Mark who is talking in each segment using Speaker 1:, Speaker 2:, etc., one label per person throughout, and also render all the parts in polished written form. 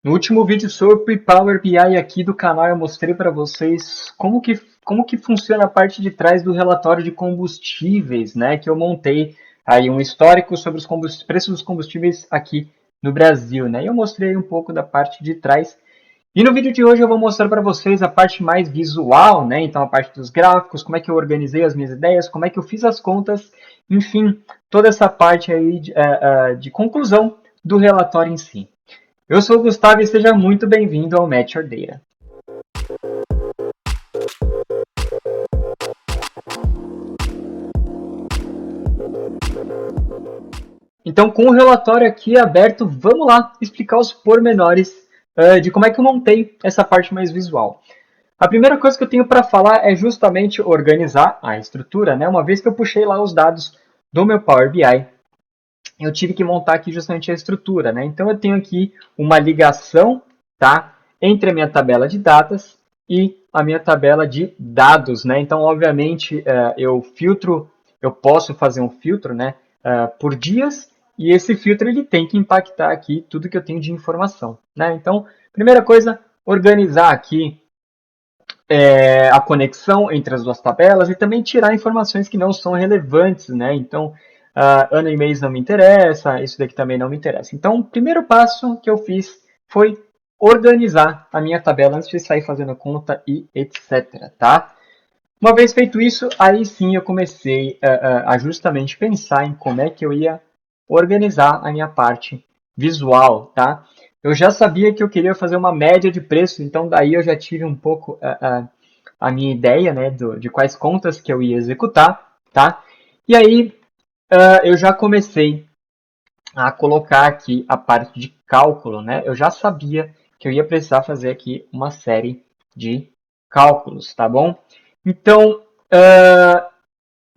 Speaker 1: No último vídeo sobre Power BI aqui do canal, eu mostrei para vocês como que funciona a parte de trás do relatório de combustíveis, né? Que eu montei aí um histórico sobre os preços dos combustíveis aqui no Brasil, né? E eu mostrei um pouco da parte de trás. E no vídeo de hoje eu vou mostrar para vocês a parte mais visual, né? Então a parte dos gráficos, como é que eu organizei as minhas ideias, como é que eu fiz as contas, enfim, toda essa parte aí de conclusão do relatório em si. Eu sou o Gustavo e seja muito bem-vindo ao Match Your Data. Então, com o relatório aqui aberto, vamos lá explicar os pormenores de como é que eu montei essa parte mais visual. A primeira coisa que eu tenho para falar é justamente organizar a estrutura, né? Uma vez que eu puxei lá os dados do meu Power BI, eu tive que montar aqui justamente a estrutura, né? Então eu tenho aqui uma ligação, tá, entre a minha tabela de datas e a minha tabela de dados, né? Então, obviamente, eu posso fazer um filtro, né, por dias, e esse filtro ele tem que impactar aqui tudo que eu tenho de informação, né? Então, primeira coisa, organizar aqui a conexão entre as duas tabelas e também tirar informações que não são relevantes, né? Então, ano e mês não me interessa, isso daqui também não me interessa. Então, o primeiro passo que eu fiz foi organizar a minha tabela antes de sair fazendo conta e etc, tá? Uma vez feito isso, aí sim eu comecei a justamente pensar em como é que eu ia organizar a minha parte visual, tá? Eu já sabia que eu queria fazer uma média de preço, então daí eu já tive um pouco a minha ideia, né, de quais contas que eu ia executar, tá? E aí eu já comecei a colocar aqui a parte de cálculo, né? Eu já sabia que eu ia precisar fazer aqui uma série de cálculos, tá bom? Então,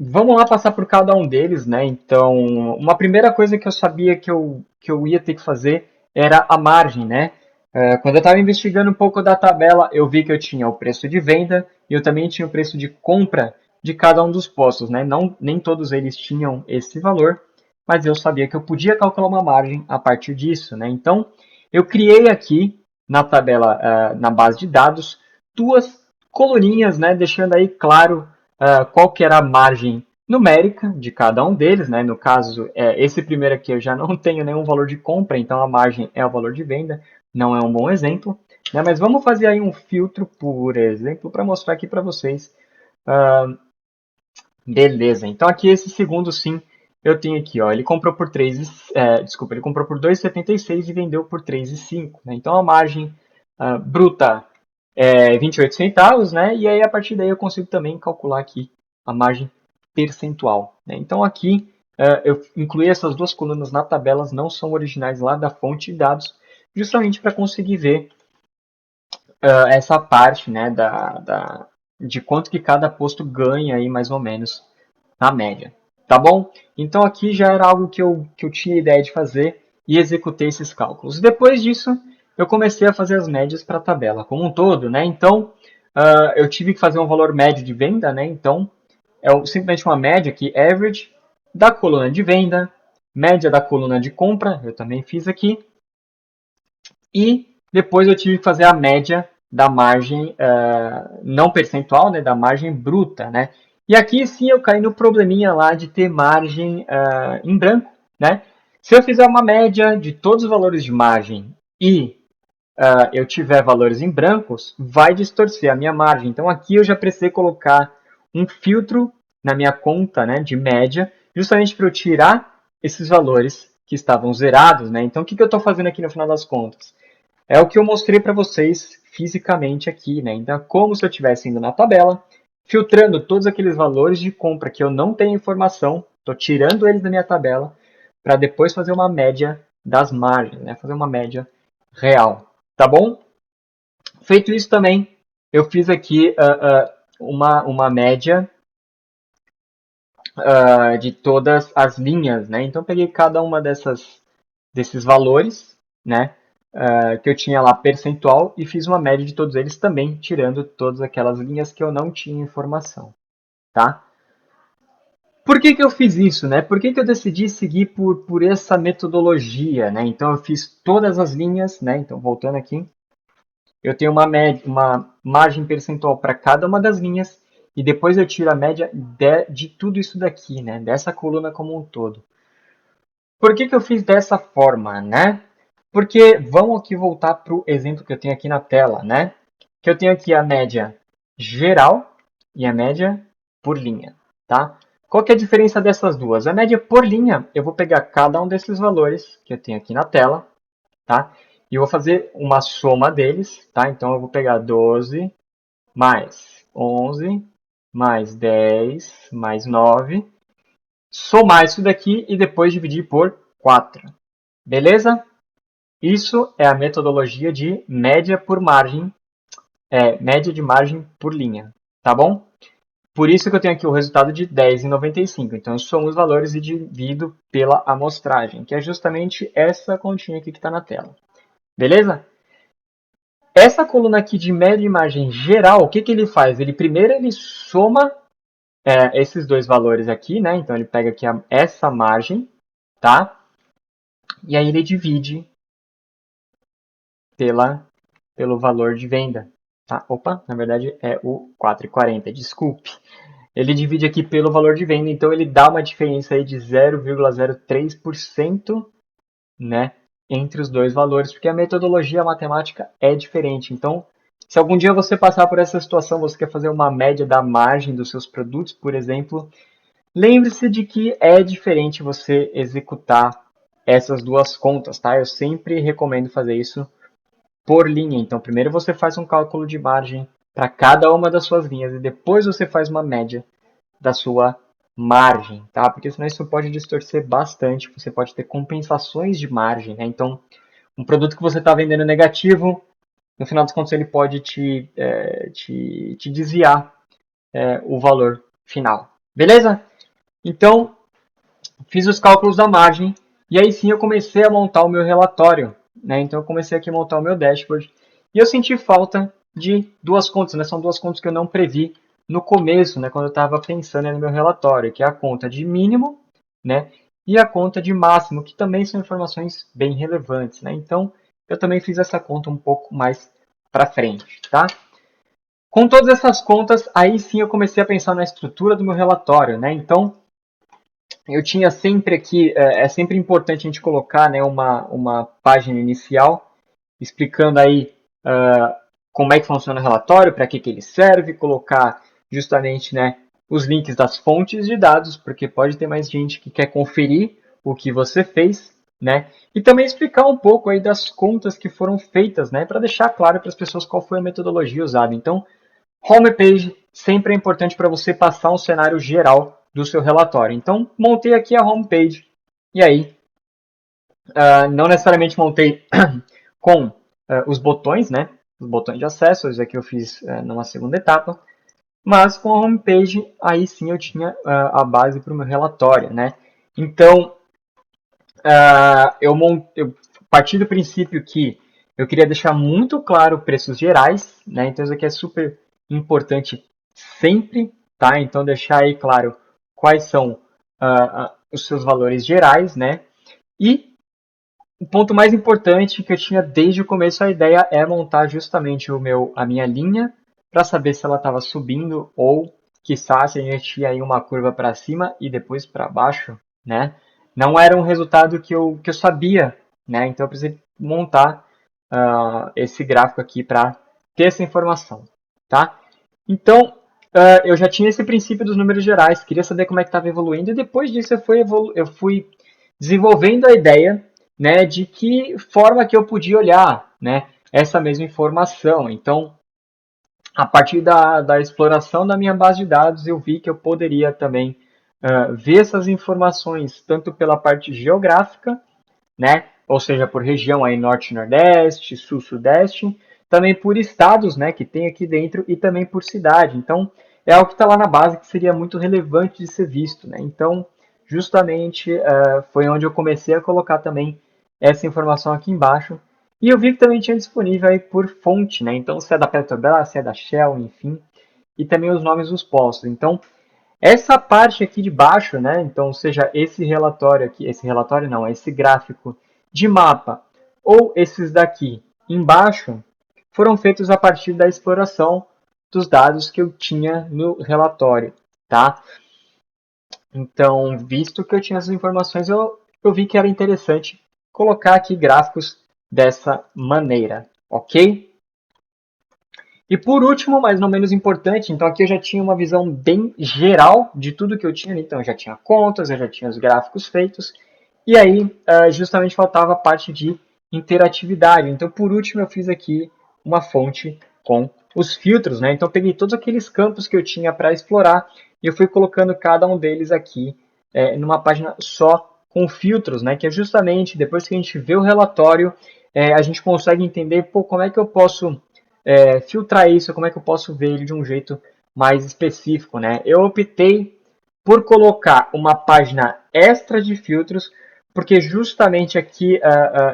Speaker 1: vamos lá passar por cada um deles, né? Então, uma primeira coisa que eu sabia que eu ia ter que fazer era a margem, né? Quando eu estava investigando um pouco da tabela, eu vi que eu tinha o preço de venda e eu também tinha o preço de compra de cada um dos postos, né? Não, nem todos eles tinham esse valor, mas eu sabia que eu podia calcular uma margem a partir disso, né? Então, eu criei aqui na tabela, na base de dados, duas coluninhas, né? Deixando aí claro qual que era a margem numérica de cada um deles, né? No caso, esse primeiro aqui eu já não tenho nenhum valor de compra, então a margem é o valor de venda, não é um bom exemplo, né? Mas vamos fazer aí um filtro, por exemplo, para mostrar aqui para vocês. Beleza, então aqui esse segundo sim, eu tenho aqui, ó, ele comprou por 3, desculpa, ele comprou por 2,76 e vendeu por 3,5, né? Então a margem bruta é 28 centavos, né? E aí a partir daí eu consigo também calcular aqui a margem percentual, né? Então aqui eu incluí essas duas colunas na tabela, não são originais lá da fonte de dados, justamente para conseguir ver essa parte, né, de quanto que cada posto ganha aí mais ou menos na média, tá bom? Então aqui já era algo que eu tinha ideia de fazer e executei esses cálculos. Depois disso, eu comecei a fazer as médias para a tabela como um todo, né? Então, eu tive que fazer um valor médio de venda, né? Então, simplesmente uma média aqui, average, da coluna de venda, média da coluna de compra, eu também fiz aqui, e depois eu tive que fazer a média da margem não percentual, né, da margem bruta, né? E aqui sim eu caí no probleminha lá de ter margem em branco, né? Se eu fizer uma média de todos os valores de margem e eu tiver valores em brancos, vai distorcer a minha margem. Então aqui eu já precisei colocar um filtro na minha conta, né, de média, justamente para eu tirar esses valores que estavam zerados, né? Então o que eu estou fazendo aqui no final das contas? É o que eu mostrei para vocês fisicamente aqui, né? Então, como se eu estivesse indo na tabela, filtrando todos aqueles valores de compra que eu não tenho informação, estou tirando eles da minha tabela, para depois fazer uma média das margens, né? Fazer uma média real, tá bom? Feito isso também, eu fiz aqui uma média de todas as linhas, né? Então, eu peguei cada uma desses valores, né? Que eu tinha lá percentual e fiz uma média de todos eles também, tirando todas aquelas linhas que eu não tinha informação, tá? Por que que eu fiz isso, né? Por que que eu decidi seguir por essa metodologia, né? Então eu fiz todas as linhas, né? Então voltando aqui, eu tenho uma margem percentual para cada uma das linhas e depois eu tiro a média de tudo isso daqui, né? Dessa coluna como um todo. Por que que eu fiz dessa forma, né? Porque vamos aqui voltar para o exemplo que eu tenho aqui na tela, né? Que eu tenho aqui a média geral e a média por linha, tá? Qual que é a diferença dessas duas? A média por linha, eu vou pegar cada um desses valores que eu tenho aqui na tela, tá? E eu vou fazer uma soma deles, tá? Então eu vou pegar 12 mais 11 mais 10 mais 9, somar isso daqui e depois dividir por 4. Beleza? Isso é a metodologia de média por margem, média de margem por linha, tá bom? Por isso que eu tenho aqui o resultado de 10,95. Então, eu somo os valores e divido pela amostragem, que é justamente essa continha aqui que está na tela. Beleza? Essa coluna aqui de média e margem geral, o que, que ele faz? Primeiro ele soma esses dois valores aqui, né? Então, ele pega aqui essa margem, tá? E aí ele divide pelo valor de venda. Tá? Opa, na verdade é o 4,40, desculpe. Ele divide aqui pelo valor de venda, então ele dá uma diferença aí de 0,03%, né, entre os dois valores, porque a metodologia matemática é diferente. Então, se algum dia você passar por essa situação, você quer fazer uma média da margem dos seus produtos, por exemplo, lembre-se de que é diferente você executar essas duas contas, tá? Eu sempre recomendo fazer isso por linha. Então, primeiro você faz um cálculo de margem para cada uma das suas linhas e depois você faz uma média da sua margem, tá? Porque senão isso pode distorcer bastante, você pode ter compensações de margem, né? Então, um produto que você está vendendo negativo, no final dos contos ele pode te desviar o valor final, beleza? Então, fiz os cálculos da margem e aí sim eu comecei a montar o meu relatório, né? Então eu comecei aqui a montar o meu dashboard e eu senti falta de duas contas, né? São duas contas que eu não previ no começo, né? Quando eu estava pensando no meu relatório, que é a conta de mínimo, né? E a conta de máximo, que também são informações bem relevantes, né? Então eu também fiz essa conta um pouco mais para frente, tá? Com todas essas contas, aí sim eu comecei a pensar na estrutura do meu relatório, né? Então eu tinha sempre aqui, é sempre importante a gente colocar, né, uma página inicial explicando aí como é que funciona o relatório, para que ele serve, colocar justamente, né, os links das fontes de dados, porque pode ter mais gente que quer conferir o que você fez, né, e também explicar um pouco aí das contas que foram feitas, né, para deixar claro para as pessoas qual foi a metodologia usada. Então, homepage sempre é importante para você passar um cenário geral do seu relatório. Então, montei aqui a homepage e aí, não necessariamente montei com os botões, né? Os botões de acesso, isso aqui eu fiz numa segunda etapa, mas com a homepage, aí sim eu tinha a base para o meu relatório, né? Então, eu parti do princípio que eu queria deixar muito claro preços gerais, né? Então isso aqui é super importante sempre, tá? Então deixar aí claro quais são os seus valores gerais, né? E o ponto mais importante que eu tinha desde o começo, a ideia é montar justamente a minha linha para saber se ela estava subindo ou, quiçá, se a gente tinha aí uma curva para cima e depois para baixo, né? Não era um resultado que eu sabia, né? Então eu precisei montar esse gráfico aqui para ter essa informação, tá? Então, eu já tinha esse princípio dos números gerais, queria saber como é que estava evoluindo e depois disso eu fui desenvolvendo a ideia, né, de que forma que eu podia olhar, né, essa mesma informação. Então, a partir da exploração da minha base de dados, eu vi que eu poderia também ver essas informações tanto pela parte geográfica, né, ou seja, por região aí norte, nordeste, sul, sudeste, também por estados, né, que tem aqui dentro e também por cidade. Então, é algo que está lá na base que seria muito relevante de ser visto, né? Então, justamente foi onde eu comecei a colocar também essa informação aqui embaixo. E eu vi que também tinha disponível aí por fonte, né? Então, se é da Petrobras, se é da Shell, enfim, e também os nomes dos postos. Então, Essa parte aqui de baixo, né? Então, ou seja, esse relatório aqui, esse relatório não, esse gráfico de mapa, ou esses daqui embaixo, foram feitos a partir da exploração dos dados que eu tinha no relatório, tá? Então, visto que eu tinha essas informações, eu vi que era interessante colocar aqui gráficos dessa maneira, ok? E por último, mas não menos importante, então aqui eu já tinha uma visão bem geral de tudo que eu tinha, então eu já tinha contas, eu já tinha os gráficos feitos, e aí justamente faltava a parte de interatividade. Então por último eu fiz aqui uma fonte com os filtros, né? Então eu peguei todos aqueles campos que eu tinha para explorar e eu fui colocando cada um deles aqui numa página só com filtros, né? Que é justamente depois que a gente vê o relatório, a gente consegue entender, pô, como é que eu posso filtrar isso, como é que eu posso ver ele de um jeito mais específico, né? Eu optei por colocar uma página extra de filtros, porque justamente aqui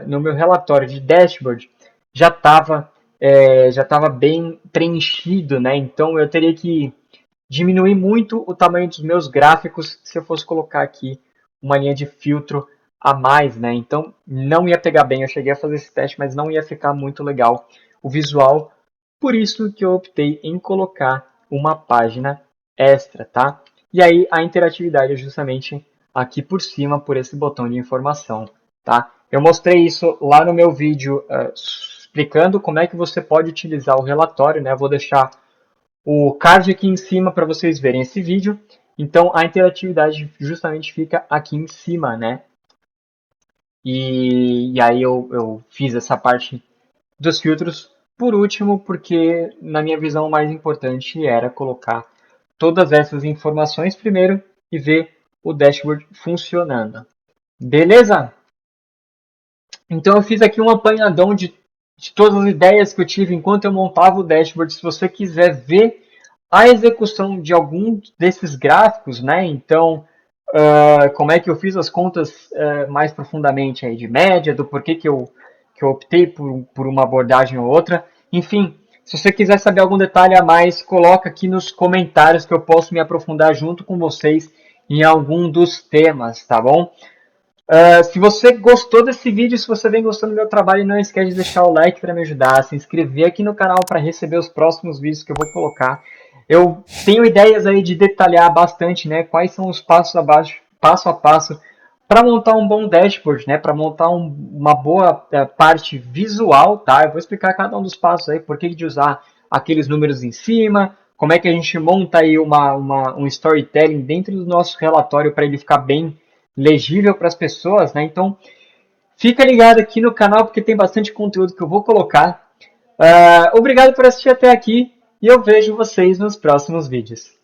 Speaker 1: no meu relatório de dashboard já estava bem preenchido, né? Então eu teria que diminuir muito o tamanho dos meus gráficos se eu fosse colocar aqui uma linha de filtro a mais, né? Então não ia pegar bem. Eu cheguei a fazer esse teste, mas não ia ficar muito legal o visual. Por isso que eu optei em colocar uma página extra, tá? E aí a interatividade é justamente aqui por cima, por esse botão de informação, tá? Eu mostrei isso lá no meu vídeo explicando como é que você pode utilizar o relatório, né? Vou deixar o card aqui em cima para vocês verem esse vídeo. Então a interatividade justamente fica aqui em cima, né? E aí eu fiz essa parte dos filtros por último, porque na minha visão o mais importante era colocar todas essas informações primeiro e ver o dashboard funcionando. Beleza? Então eu fiz aqui um apanhadão de todas as ideias que eu tive enquanto eu montava o dashboard. Se você quiser ver a execução de algum desses gráficos, né? Então, como é que eu fiz as contas mais profundamente aí de média, do porquê que eu optei por uma abordagem ou outra. Enfim, se você quiser saber algum detalhe a mais, coloca aqui nos comentários que eu posso me aprofundar junto com vocês em algum dos temas, tá bom? Se você gostou desse vídeo, se você vem gostando do meu trabalho, não esquece de deixar o like para me ajudar, se inscrever aqui no canal para receber os próximos vídeos que eu vou colocar. Eu tenho ideias aí de detalhar bastante, né, quais são os passos abaixo, passo a passo para montar um bom dashboard, né, para montar uma boa parte visual, tá? Eu vou explicar cada um dos passos aí, por que de usar aqueles números em cima, como é que a gente monta aí um storytelling dentro do nosso relatório para ele ficar bem legível para as pessoas, né? Então, fica ligado aqui no canal porque tem bastante conteúdo que eu vou colocar. Obrigado por assistir até aqui e eu vejo vocês nos próximos vídeos.